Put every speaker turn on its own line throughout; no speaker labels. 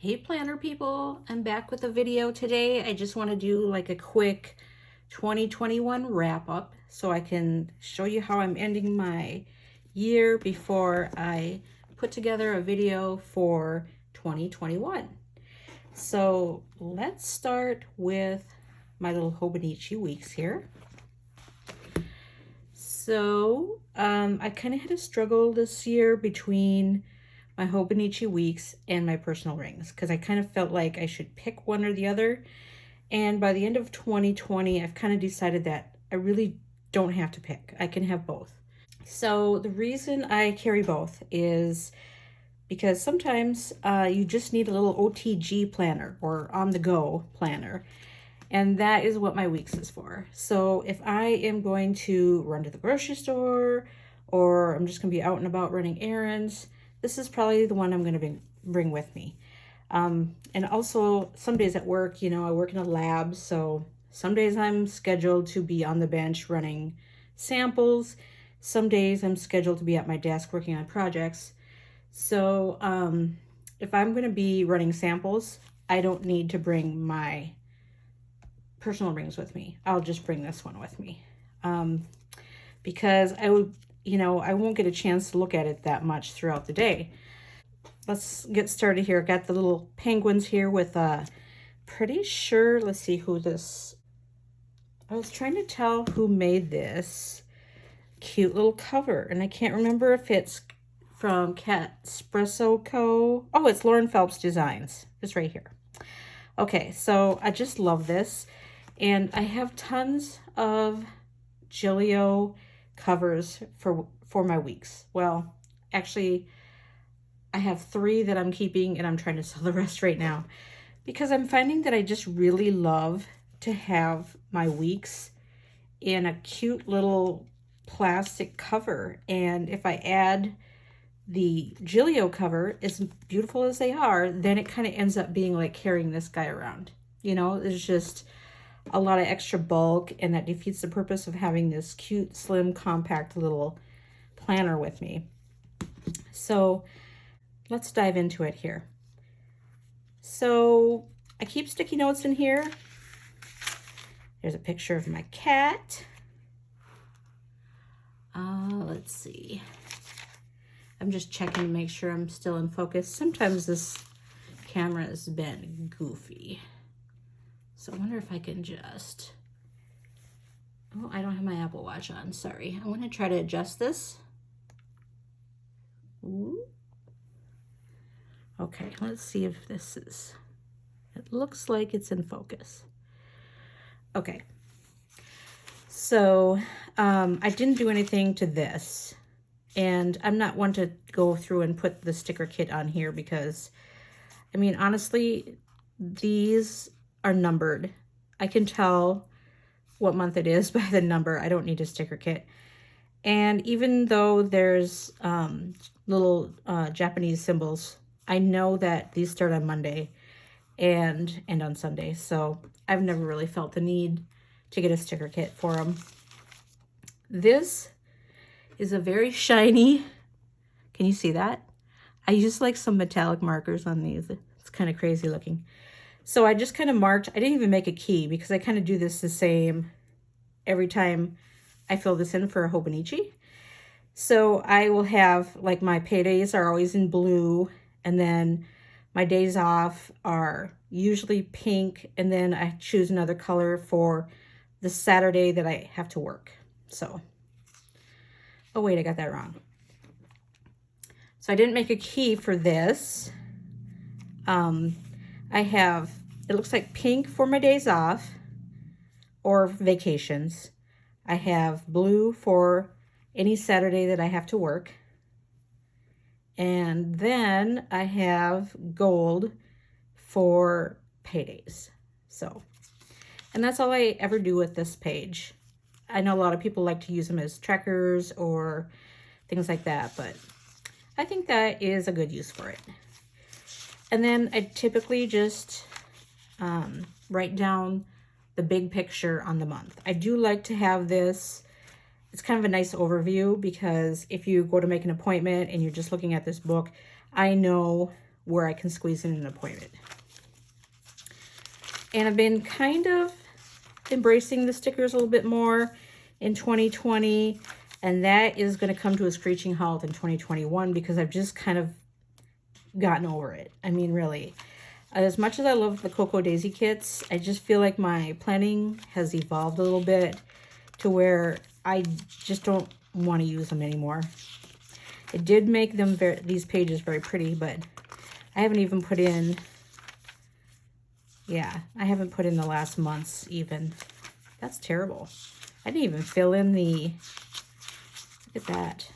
Hey planner people, I'm back with a video today. I just want to do like a quick 2021 wrap up so I can show you how I'm ending my year before I put together a video for 2021. So let's start with my little Hobonichi weeks here. So I kind of had a struggle this year between my Hobonichi weeks and my personal rings because I kind of felt like I should pick one or the other. And by the end of 2020, I've kind of decided that I really don't have to pick. I can have both. So the reason I carry both is because sometimes you just need a little OTG planner or on-the-go planner. And that is what my weeks is for. So if I am going to run to the grocery store or I'm just going to be out and about running errands, this is probably the one I'm going to bring with me. And also some days at work, you know, I work in a lab. So some days I'm scheduled to be on the bench running samples. Some days I'm scheduled to be at my desk working on projects. So if I'm going to be running samples, I don't need to bring my personal rings with me. I'll just bring this one with me because I won't get a chance to look at it that much throughout the day. Let's get started here. Got the little penguins here with pretty sure, let's see who this, I was trying to tell who made this cute little cover and I can't remember if it's from Cat Espresso Co. Oh, it's Lauren Phelps Designs. It's right here. Okay, so I just love this. And I have tons of Gillio covers for my weeks. Well, actually, I have 3 that I'm keeping and I'm trying to sell the rest right now because I'm finding that I just really love to have my weeks in a cute little plastic cover. And if I add the Gillio cover, as beautiful as they are, then it kind of ends up being like carrying this guy around. You know, there's just a lot of extra bulk and that defeats the purpose of having this cute, slim, compact little planner with me. So let's dive into it here. So I keep sticky notes in here. There's a picture of my cat. Let's see. I'm just checking to make sure I'm still in focus. Sometimes this camera has been goofy. So I wonder if I can just, oh, I don't have my Apple Watch on, sorry. I want to try to adjust this. Ooh. Okay, let's see if this is, it looks like it's in focus. Okay, so I didn't do anything to this. And I'm not one to go through and put the sticker kit on here because, I mean, honestly, these are numbered. I can tell what month it is by the number. I don't need a sticker kit. And even though there's little Japanese symbols, I know that these start on Monday and end on Sunday. So I've never really felt the need to get a sticker kit for them. This is a very shiny, can you see that? I used like some metallic markers on these. It's kind of crazy looking. So I just kind of marked, I didn't even make a key because I kind of do this the same every time I fill this in for a Hobonichi. So I will have, like, my paydays are always in blue, and then my days off are usually pink, and then I choose another color for the Saturday that I have to work. So, oh wait, I got that wrong. So I didn't make a key for this. I have, it looks like pink for my days off or vacations. I have blue for any Saturday that I have to work. And then I have gold for paydays. So, and that's all I ever do with this page. I know a lot of people like to use them as trackers or things like that, but I think that is a good use for it. And then I typically just write down the big picture on the month. I do like to have this. It's kind of a nice overview because if you go to make an appointment and you're just looking at this book, I know where I can squeeze in an appointment. And I've been kind of embracing the stickers a little bit more in 2020, and that is going to come to a screeching halt in 2021 because I've just kind of gotten over it. I mean, really. As much as I love the Cocoa Daisy kits, I just feel like my planning has evolved a little bit to where I just don't want to use them anymore. It did make them these pages very pretty, but I haven't even put in, I haven't put in the last month's even. That's terrible. I didn't even fill in the, look at that.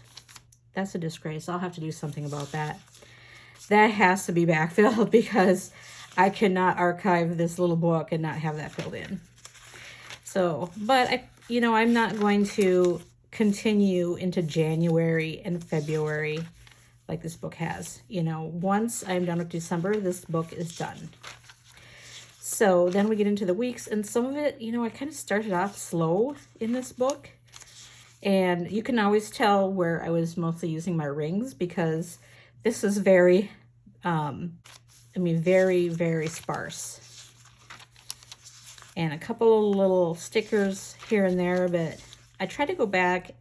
That's a disgrace. I'll have to do something about that. That has to be backfilled because I cannot archive this little book and not have that filled in. So, but I'm not going to continue into January and February like this book has. Once I'm done with December, this book is done. So then we get into the weeks, and some of it, I kind of started off slow in this book. And you can always tell where I was mostly using my rings because this is very, very, very sparse. And a couple of little stickers here and there, but I tried to go back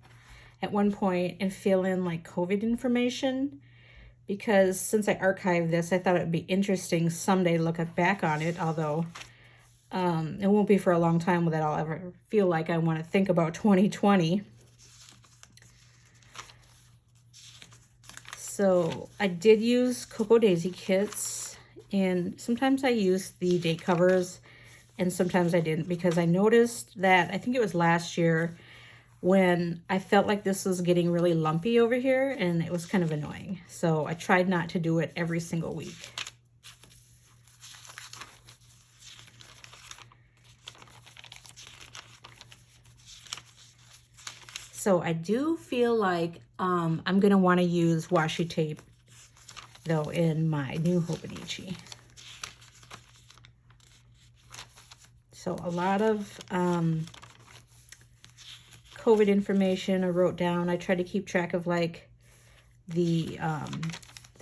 at one point and fill in like COVID information because since I archived this, I thought it would be interesting someday to look back on it, although it won't be for a long time that I'll ever feel like I want to think about 2020. So I did use Cocoa Daisy kits, and sometimes I used the date covers and sometimes I didn't because I noticed that, I think it was last year, when I felt like this was getting really lumpy over here and it was kind of annoying. So I tried not to do it every single week. So I do feel like I'm going to want to use washi tape, though, in my new Hobonichi. So a lot of COVID information I wrote down. I tried to keep track of like the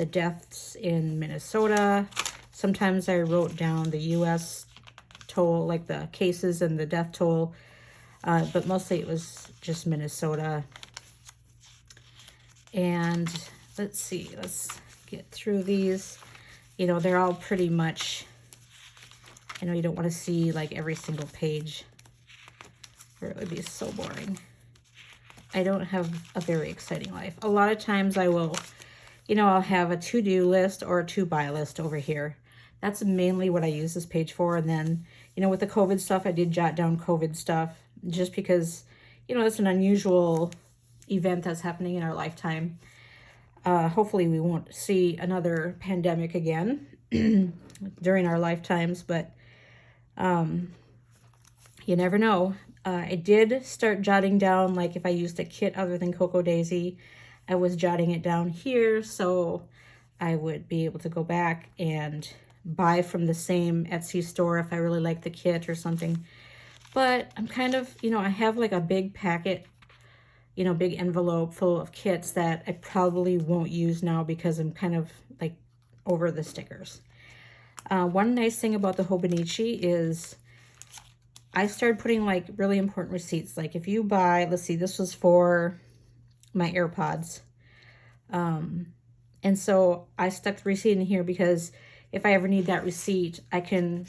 deaths in Minnesota. Sometimes I wrote down the U.S. toll, like the cases and the death toll, but mostly it was just Minnesota. And let's see, let's get through these. They're all pretty much, I know you don't want to see like every single page or it would be so boring. I don't have a very exciting life. A lot of times I will, I'll have a to-do list or a to-buy list over here. That's mainly what I use this page for. And then, with the COVID stuff, I did jot down COVID stuff just because, it's an unusual event that's happening in our lifetime. Hopefully we won't see another pandemic again during our lifetimes, but you never know. I did start jotting down, like if I used a kit other than Cocoa Daisy, I was jotting it down here so I would be able to go back and buy from the same Etsy store if I really like the kit or something. But I'm kind of, I have like a big packet, big envelope full of kits that I probably won't use now because I'm kind of like over the stickers. One nice thing about the Hobonichi is I started putting like really important receipts. Like if you buy, let's see, this was for my AirPods. And so I stuck the receipt in here because if I ever need that receipt, I can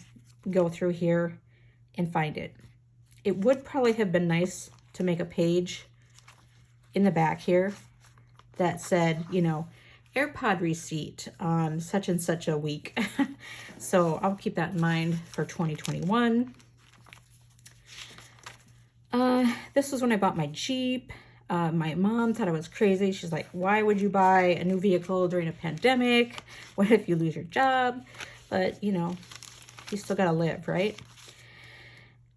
go through here and find it. It would probably have been nice to make a page in the back here that said, AirPod receipt on such and such a week. So I'll keep that in mind for 2021. This was when I bought my Jeep. My mom thought I was crazy. She's like, why would you buy a new vehicle during a pandemic? What if you lose your job? But, you still gotta live, right?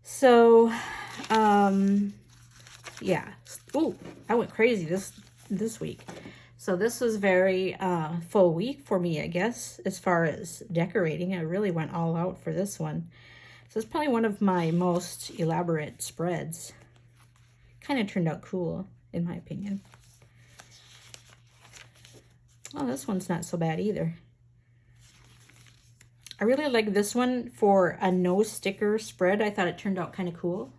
So, yeah. Ooh, I went crazy this week. So this was very full week for me, I guess, as far as decorating. I really went all out for this one. So it's probably one of my most elaborate spreads. Kind of turned out cool, in my opinion. Oh, this one's not so bad either. I really like this one for a no sticker spread. I thought it turned out kind of cool.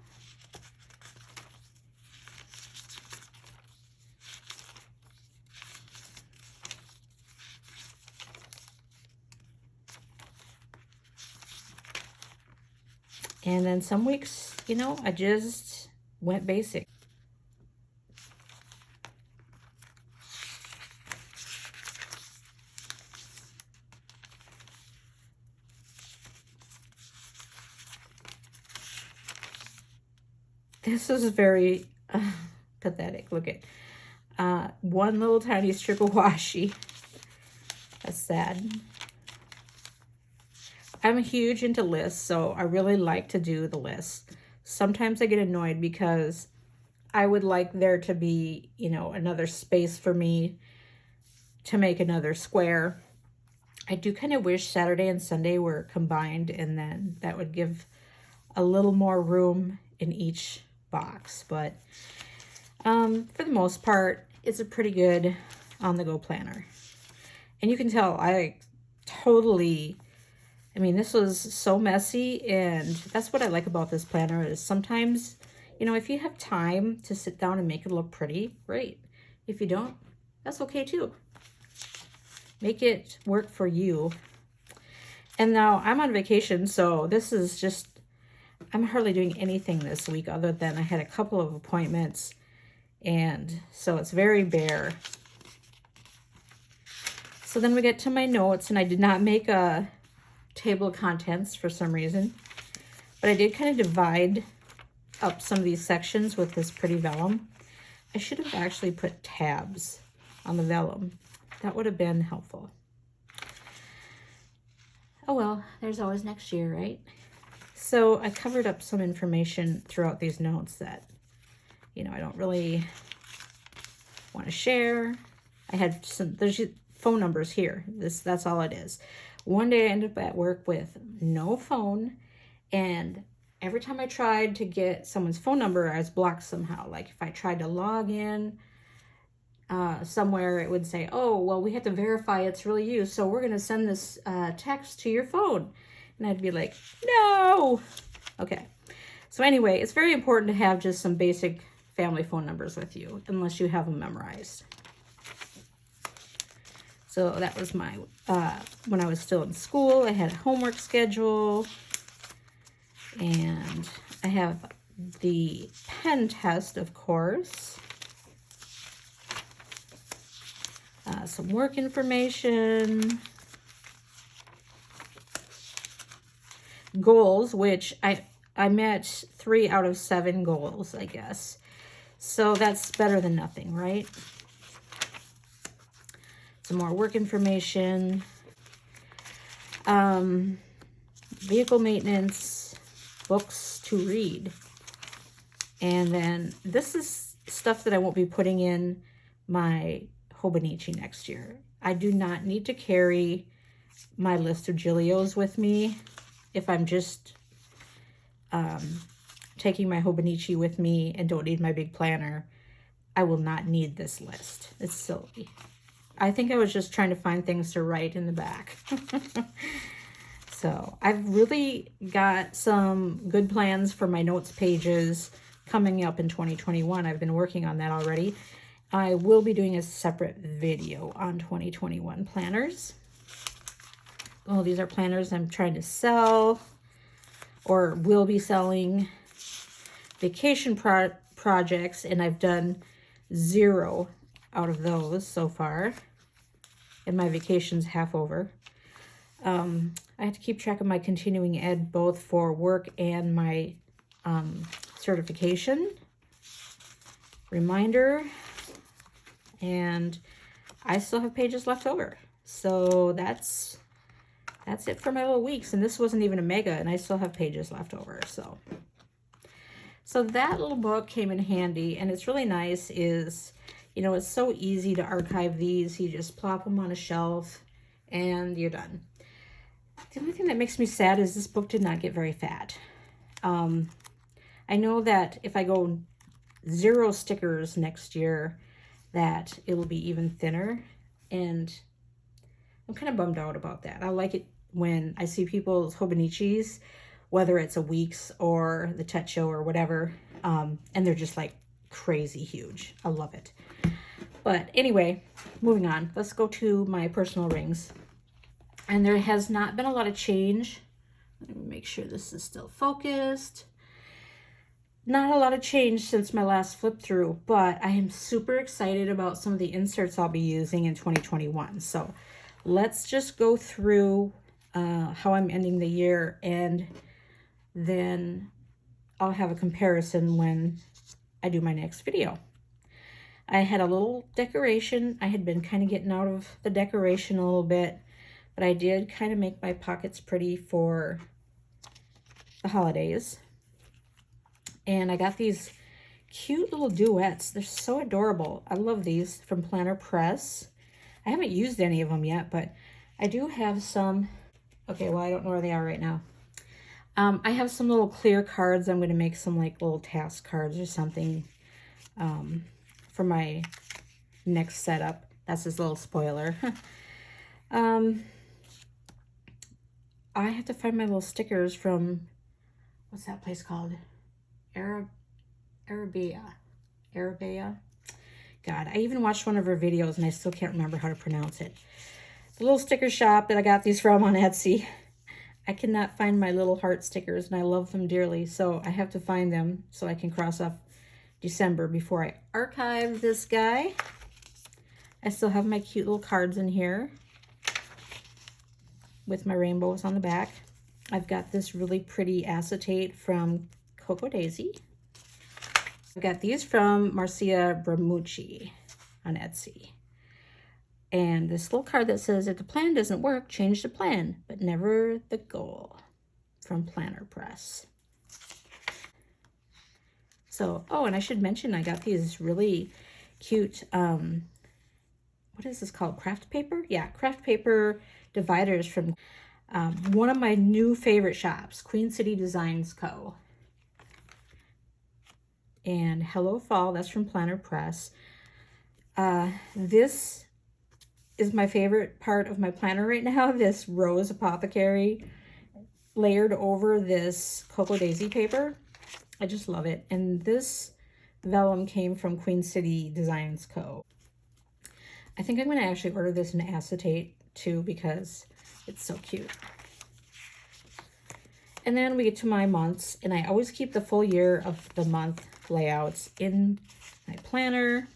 And then some weeks, you know, I just went basic. This is very pathetic. Look at one little tiny strip of washi. That's sad. I'm huge into lists, so I really like to do the lists. Sometimes I get annoyed because I would like there to be, you know, another space for me to make another square. I do kind of wish Saturday and Sunday were combined, and then that would give a little more room in each box. But for the most part, it's a pretty good on-the-go planner. And you can tell I mean, this was so messy, and that's what I like about this planner is sometimes, you know, if you have time to sit down and make it look pretty, great. If you don't, that's okay too. Make it work for you. And now I'm on vacation, so this is just, I'm hardly doing anything this week other than I had a couple of appointments, and so it's very bare. So then we get to my notes, and I did not make a table of contents for some reason, but I did kind of divide up some of these sections with this pretty vellum. I should have actually put tabs on the vellum. That would have been helpful. Oh well, there's always next year, right? So I covered up some information throughout these notes that, you know, I don't really want to share. I had some, there's phone numbers here. That's all it is. One day I ended up at work with no phone, and every time I tried to get someone's phone number, I was blocked somehow. Like if I tried to log in somewhere, it would say, oh, well, we have to verify it's really you, so we're going to send this text to your phone. And I'd be like, no. Okay. So anyway, it's very important to have just some basic family phone numbers with you, unless you have them memorized. So that was my, when I was still in school, I had a homework schedule, and I have the pen test, of course, some work information, goals, which I met 3 out of 7 goals, I guess. So that's better than nothing, right? Some more work information, vehicle maintenance, books to read. And then this is stuff that I won't be putting in my Hobonichi next year. I do not need to carry my list of Gilios with me if I'm just taking my Hobonichi with me and don't need my big planner. I will not need this list. It's silly. I think I was just trying to find things to write in the back. So I've really got some good plans for my notes pages coming up in 2021. I've been working on that already. I will be doing a separate video on 2021 planners. Oh, these are planners I'm trying to sell or will be selling. Vacation projects, and I've done 0 out of those so far. And my vacation's half over. I have to keep track of my continuing ed both for work and my certification. Reminder. And I still have pages left over. So that's it for my little weeks. And this wasn't even a mega, and I still have pages left over. So that little book came in handy, and it's really nice is, you know, it's so easy to archive these. You just plop them on a shelf and you're done. The only thing that makes me sad is this book did not get very fat. I know that if I go 0 stickers next year, that it will be even thinner, and I'm kind of bummed out about that. I like it when I see people's Hobonichis, whether it's a Weeks or the Techo or whatever, and they're just like crazy huge. I love it. But anyway, moving on. Let's go to my personal rings. And there has not been a lot of change. Let me make sure this is still focused. Not a lot of change since my last flip through, but I am super excited about some of the inserts I'll be using in 2021. So let's just go through how I'm ending the year, and then I'll have a comparison when I do my next video. I had a little decoration. I had been kind of getting out of the decoration a little bit, but I did kind of make my pockets pretty for the holidays. And I got these cute little duets. They're so adorable. I love these from Planner Press. I haven't used any of them yet, but I do have some. Okay, well, I don't know where they are right now. I have some little clear cards. I'm going to make some like little task cards or something for my next setup. That's this little spoiler. I have to find my little stickers from, what's that place called? Arabia. God, I even watched one of her videos and I still can't remember how to pronounce it. The little sticker shop that I got these from on Etsy. I cannot find my little heart stickers and I love them dearly, so I have to find them so I can cross off December before I archive this guy. I still have my cute little cards in here with my rainbows on the back. I've got this really pretty acetate from Coco Daisy. I've got these from Marcia Bramucci on Etsy. And this little card that says, if the plan doesn't work, change the plan, but never the goal, from Planner Press. So, oh, and I should mention I got these really cute, what is this called? Craft paper? Yeah, craft paper dividers from one of my new favorite shops, Queen City Designs Co. And Hello Fall, that's from Planner Press. This is my favorite part of my planner right now, this Rose Apothecary layered over this Coco Daisy paper. I just love it. And this vellum came from Queen City Designs Co. I think I'm going to actually order this in acetate too because it's so cute. And then we get to my months, and I always keep the full year of the month layouts in my planner.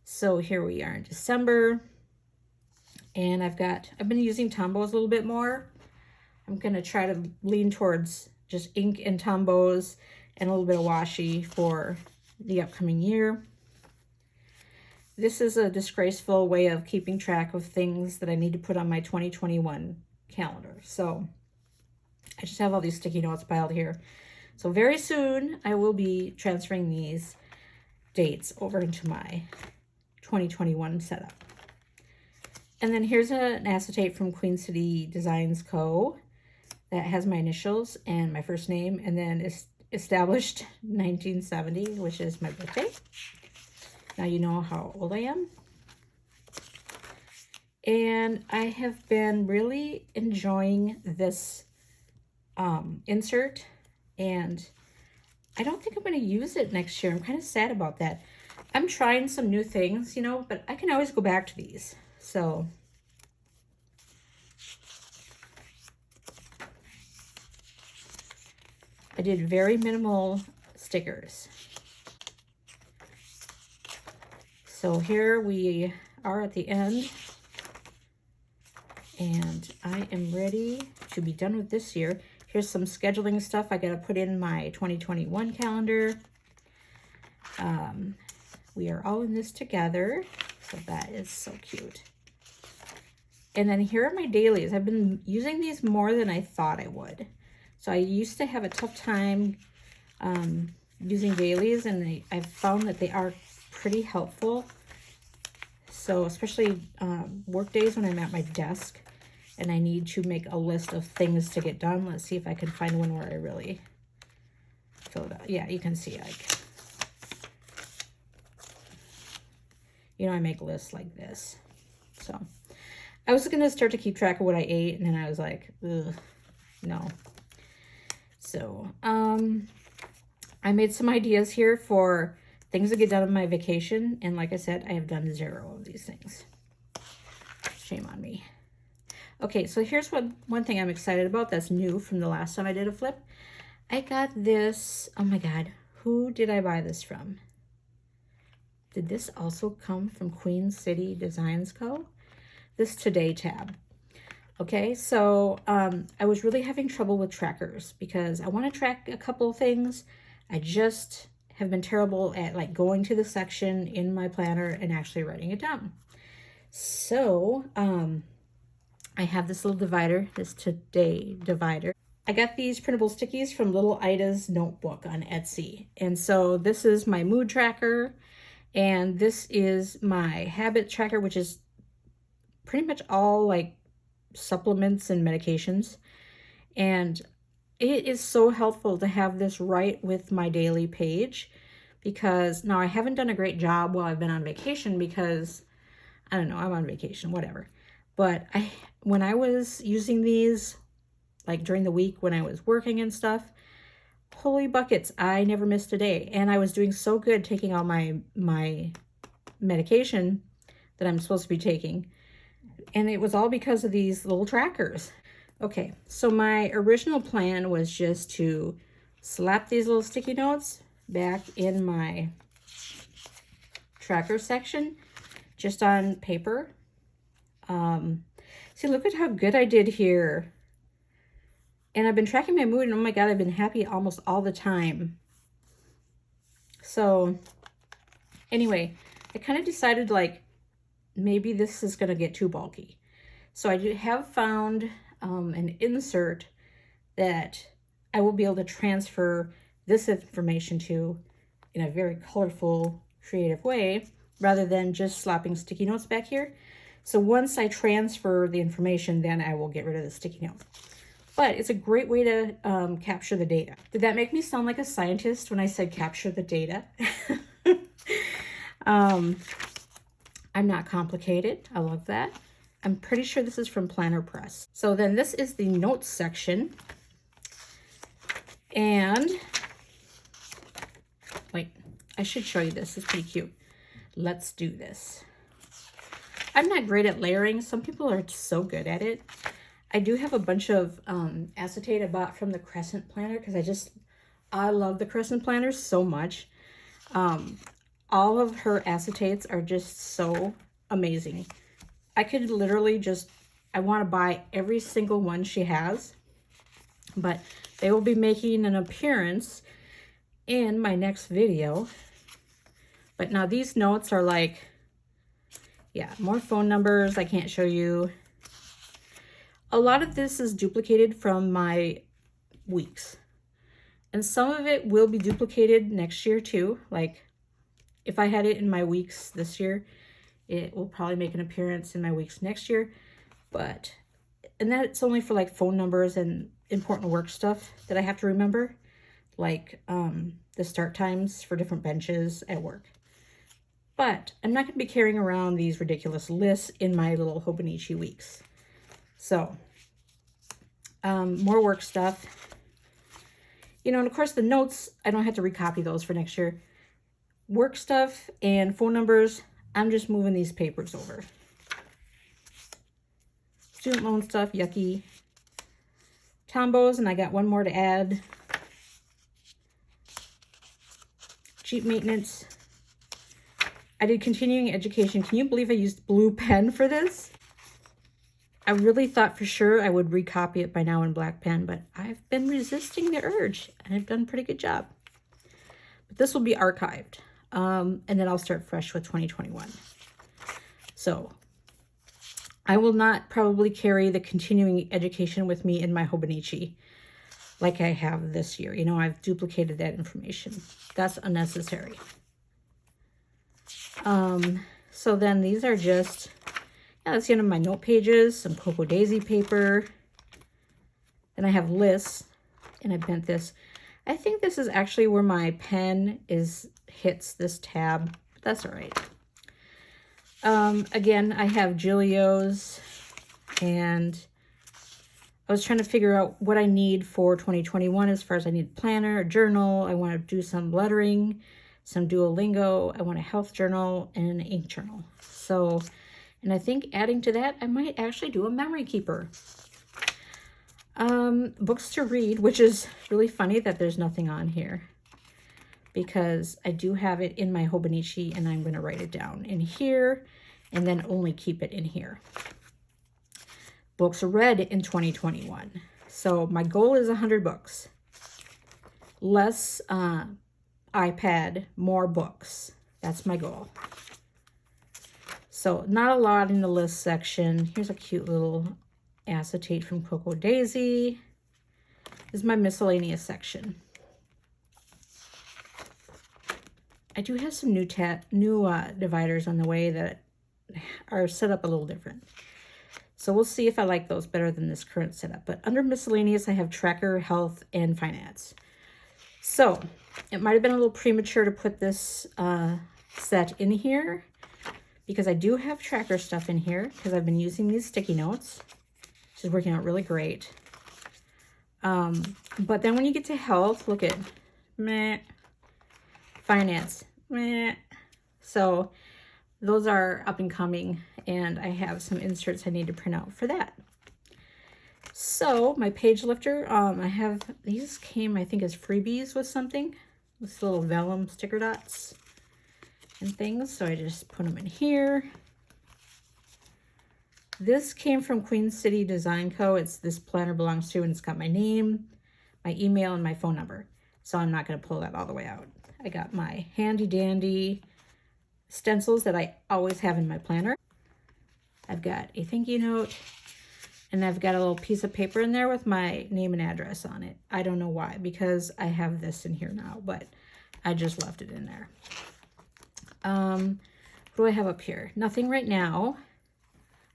So here we are in December, and I've been using Tombows a little bit more. I'm going to try to lean towards just ink and Tombows and a little bit of washi for the upcoming year. This is a disgraceful way of keeping track of things that I need to put on my 2021 calendar. So I just have all these sticky notes piled here. So very soon I will be transferring these dates over into my 2021 setup. And then here's an acetate from Queen City Designs Co. that has my initials and my first name, and then it's established 1970, which is my birthday. Now you know how old I am. And I have been really enjoying this insert, and I don't think I'm going to use it next year. I'm kind of sad about that. I'm trying some new things, you know, but I can always go back to these. So I did very minimal stickers. So here we are at the end, and I am ready to be done with this year. Here's some scheduling stuff I got to put in my 2021 calendar. We are all in this together, so that is so cute. And then here are my dailies. I've been using these more than I thought I would. So I used to have a tough time using dailies, and I've found that they are pretty helpful. So especially work days when I'm at my desk and I need to make a list of things to get done. Let's see if I can find one where I really fill it out. Yeah, you can see, like, you know, I make lists like this. So I was going to start to keep track of what I ate, and then I was like, ugh, no. So, I made some ideas here for things to get done on my vacation, and like I said, I have done 0 of these things. Shame on me. Okay, so here's one thing I'm excited about that's new from the last time I did a flip. I got this, oh my God, who did I buy this from? Did this also come from Queen City Designs Co.? This Today tab. Okay, so I was really having trouble with trackers because I want to track a couple of things. I just have been terrible at like going to the section in my planner and actually writing it down. So I have this little divider, this Today divider. I got these printable stickies from Little Ida's Notebook on Etsy. And so this is my mood tracker, and this is my habit tracker, which is pretty much all like supplements and medications. And it is so helpful to have this right with my daily page, because now I haven't done a great job while I've been on vacation because, I don't know, I'm on vacation, whatever. But when I was using these, like during the week when I was working and stuff, holy buckets, I never missed a day. And I was doing so good taking all my medication that I'm supposed to be taking. And it was all because of these little trackers. Okay, so my original plan was just to slap these little sticky notes back in my tracker section, just on paper. See, look at how good I did here. And I've been tracking my mood, and oh my God, I've been happy almost all the time. So anyway, I kind of decided like, maybe this is going to get too bulky. So I have found an insert that I will be able to transfer this information to in a very colorful, creative way, rather than just slapping sticky notes back here. So once I transfer the information, then I will get rid of the sticky note. But it's a great way to capture the data. Did that make me sound like a scientist when I said capture the data? I'm not complicated. I love that. I'm pretty sure this is from Planner Press. So then this is the notes section. And wait, I should show you this. It's pretty cute. Let's do this. I'm not great at layering. Some people are so good at it. I do have a bunch of acetate I bought from the Crescent Planner because I love the Crescent Planners so much. All of her acetates are just so amazing. I could literally I want to buy every single one she has, but they will be making an appearance in my next video. But now these notes are like, yeah, more phone numbers I can't show you. A lot of this is duplicated from my weeks, and some of it will be duplicated next year too. Like if I had it in my weeks this year, it will probably make an appearance in my weeks next year. And that's only for like phone numbers and important work stuff that I have to remember, like the start times for different benches at work. But I'm not going to be carrying around these ridiculous lists in my little Hobonichi weeks. So, more work stuff. You know, and of course the notes, I don't have to recopy those for next year. Work stuff and phone numbers, I'm just moving these papers over. Student loan stuff, yucky. Tombos, and I got one more to add. Cheap maintenance. I did continuing education. Can you believe I used blue pen for this? I really thought for sure I would recopy it by now in black pen, but I've been resisting the urge, and I've done a pretty good job. But this will be archived, and then I'll start fresh with 2021. So I will not probably carry the continuing education with me in my Hobonichi like I have this year. You know, I've duplicated that information. That's unnecessary. So then these are just, yeah, that's the end of my note pages, some Cocoa Daisy paper. Then I have lists, and I bent this. I think this is actually where my pen hits this tab, but that's all right. Again, I have Gilio's And I was trying to figure out what I need for 2021 as far as I need a planner, a journal. I want to do some lettering, some Duolingo. I want a health journal and an ink journal. So, and I think adding to that, I might actually do a memory keeper. Books to read, which is really funny that there's nothing on here, because I do have it in my Hobonichi and I'm going to write it down in here and then only keep it in here. Books read in 2021. So my goal is 100 books. Less iPad, more books. That's my goal. So not a lot in the list section. Here's a cute little acetate from Coco Daisy. This is my miscellaneous section. I do have some new dividers on the way that are set up a little different. So we'll see if I like those better than this current setup. But under miscellaneous, I have tracker, health, and finance. So it might have been a little premature to put this set in here, because I do have tracker stuff in here because I've been using these sticky notes, which is working out really great. But then when you get to health, look at meh, finance, meh. So those are up and coming, and I have some inserts I need to print out for that. So my page lifter, I have, these came, I think, as freebies with something, with little vellum sticker dots and things. So I just put them in here. This came from Queen City Design Co. It's this planner belongs to, and it's got my name, my email, and my phone number. So I'm not going to pull that all the way out. I got my handy dandy stencils that I always have in my planner. I've got a thank you note, and I've got a little piece of paper in there with my name and address on it. I don't know why, because I have this in here now, but I just left it in there. What do I have up here? Nothing right now.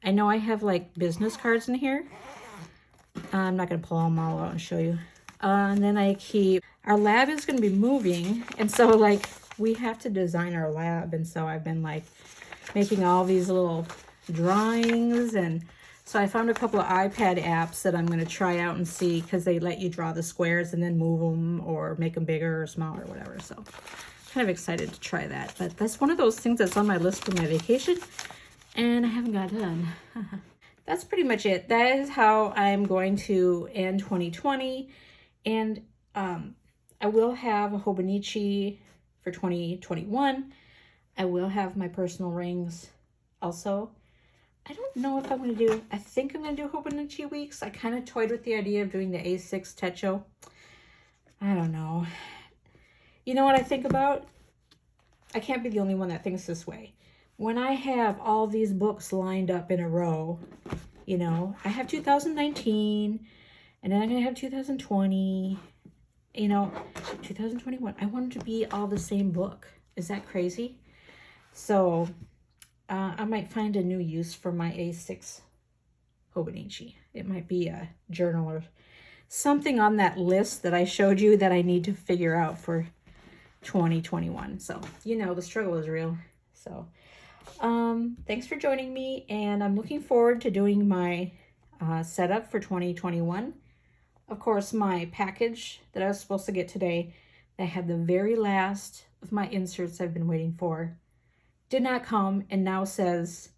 I know I have like business cards in here. I'm not going to pull them all out and show you. And then I keep, our lab is going to be moving, and so like we have to design our lab, and so I've been like making all these little drawings, and so I found a couple of iPad apps that I'm going to try out and see, because they let you draw the squares and then move them or make them bigger or smaller or whatever. So I'm kind of excited to try that, but that's one of those things that's on my list for my vacation and I haven't got done. That's pretty much it. That is how I'm going to end 2020, and I will have a Hobonichi for 2021. I will have my personal rings also. I don't know if I'm going to do, I think I'm going to do Hobonichi weeks. I kind of toyed with the idea of doing the A6 Techo. I don't know. You know what I think about? I can't be the only one that thinks this way. When I have all these books lined up in a row, you know, I have 2019, and then I'm going to have 2020, you know, 2021. I want it to be all the same book. Is that crazy? So I might find a new use for my A6 Hobonichi. It might be a journal or something on that list that I showed you that I need to figure out for 2021. So, you know, the struggle is real. So, thanks for joining me, and I'm looking forward to doing my setup for 2021. Of course, my package that I was supposed to get today that had the very last of my inserts I've been waiting for did not come, and now says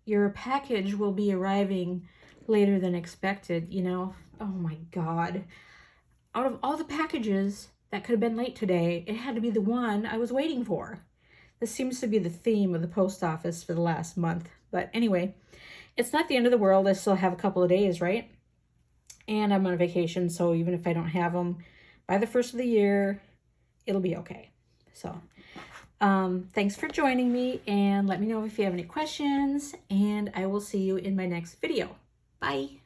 your package will be arriving later than expected. You know, oh my God. Out of all the packages that could have been late today, it had to be the one I was waiting for. This seems to be the theme of the post office for the last month. But anyway, it's not the end of the world. I still have a couple of days, right? And I'm on vacation, so even if I don't have them by the first of the year, it'll be okay. So thanks for joining me, and let me know if you have any questions, and I will see you in my next video. Bye.